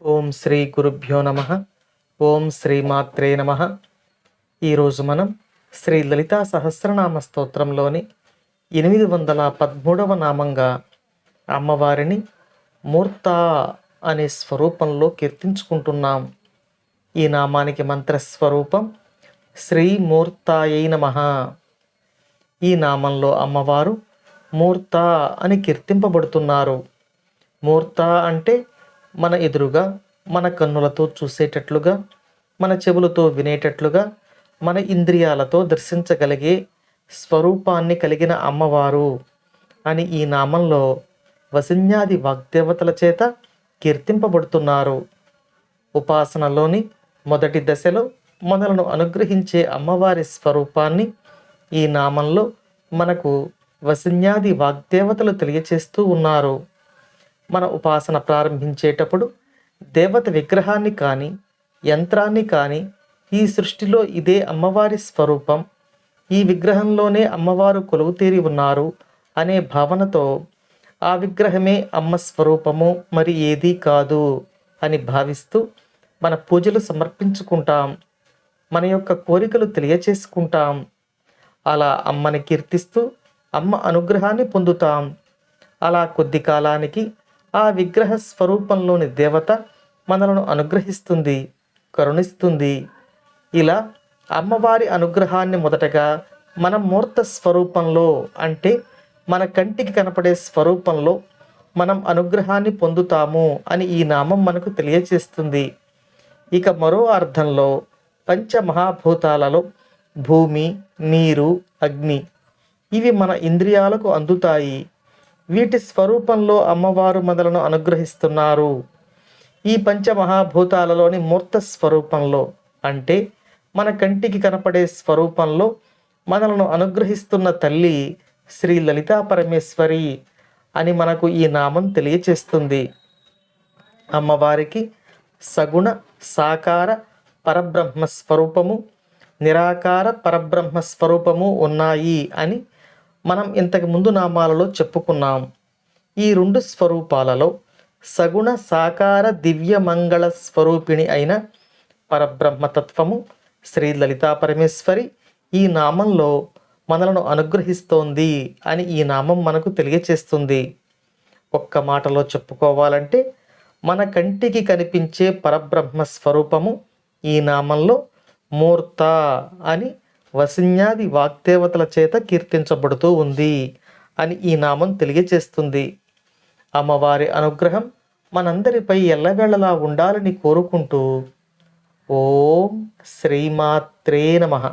ఓం శ్రీ గురుభ్యో నమ. ఓం శ్రీమాత్రే నమ. ఈరోజు మనం శ్రీ లలితా సహస్రనామ స్తోత్రంలోని 813వ నామంగా అమ్మవారిని మూర్త అనే స్వరూపంలో కీర్తించుకుంటున్నాం. ఈ నామానికి మంత్రస్వరూపం శ్రీమూర్తాయై నమః. ఈ నామంలో అమ్మవారు మూర్త అని కీర్తింపబడుతున్నారు. మూర్త అంటే మన ఎదురుగా, మన కన్నులతో చూసేటట్లుగా, మన చెవులతో వినేటట్లుగా, మన ఇంద్రియాలతో దర్శించగలిగే స్వరూపాన్ని కలిగిన అమ్మవారు అని ఈ నామంలో వసిన్యాది వాగ్దేవతల చేత కీర్తింపబడుతున్నారు. ఉపాసనలోని మొదటి దశలో మనలను అనుగ్రహించే అమ్మవారి స్వరూపాన్ని ఈ నామంలో మనకు వసిన్యాది వాగ్దేవతలు తెలియచేస్తూ ఉన్నారు. మన ఉపాసన ప్రారంభించేటప్పుడు దేవత విగ్రహాన్ని కానీ యంత్రాన్ని కానీ ఈ సృష్టిలో ఇదే అమ్మవారి స్వరూపం, ఈ విగ్రహంలోనే అమ్మవారు కొలువుతీరి ఉన్నారు అనే భావనతో ఆ విగ్రహమే అమ్మ స్వరూపము, మరి ఏదీ కాదు అని భావిస్తూ మన పూజలు సమర్పించుకుంటాం. మన యొక్క కోరికలు తెలియచేసుకుంటాం. అలా అమ్మని కీర్తిస్తూ అమ్మ అనుగ్రహాన్ని పొందుతాం. అలా కొద్ది కాలానికి ఆ విగ్రహ స్వరూపంలోని దేవత మనలను అనుగ్రహిస్తుంది, కరుణిస్తుంది. ఇలా అమ్మవారి అనుగ్రహాన్ని మొదటగా మన మూర్త స్వరూపంలో, అంటే మన కంటికి కనపడే స్వరూపంలో మనం అనుగ్రహాన్ని పొందుతాము అని ఈ నామం మనకు తెలియచేస్తుంది. ఇక మరో అర్థంలో పంచమహాభూతాలలో భూమి, నీరు, అగ్ని ఇవి మన ఇంద్రియాలకు అందుతాయి. వీటి స్వరూపంలో అమ్మవారు మనలను అనుగ్రహిస్తున్నారు. ఈ పంచమహాభూతాలలోని మూర్త స్వరూపంలో, అంటే మన కంటికి కనపడే స్వరూపంలో మనలను అనుగ్రహిస్తున్న తల్లి శ్రీ లలితా పరమేశ్వరి అని మనకు ఈ నామం తెలియచేస్తుంది. అమ్మవారికి సగుణ, సాకార, పరబ్రహ్మ స్వరూపము, నిరాకార పరబ్రహ్మ స్వరూపము ఉన్నాయి అని మనం ఇంతకు ముందు నామాలలో చెప్పుకున్నాం. ఈ రెండు స్వరూపాలలో సగుణ, సాకార, దివ్య మంగళ స్వరూపిణి అయిన పరబ్రహ్మతత్వము శ్రీ లలితా పరమేశ్వరి ఈ నామంలో మనలను అనుగ్రహిస్తోంది అని ఈ నామం మనకు తెలియచేస్తుంది. ఒక్క మాటలో చెప్పుకోవాలంటే మన కంటికి కనిపించే పరబ్రహ్మ స్వరూపము ఈ నామంలో మూర్త అని వసిన్యాది వాగ్దేవతల చేత కీర్తించబడుతూ ఉంది అని ఈ నామం తెలియచేస్తుంది. అమ్మవారి అనుగ్రహం మనందరిపై ఎల్లవేళలా ఉండాలని కోరుకుంటూ ఓం శ్రీమాత్రే నమః.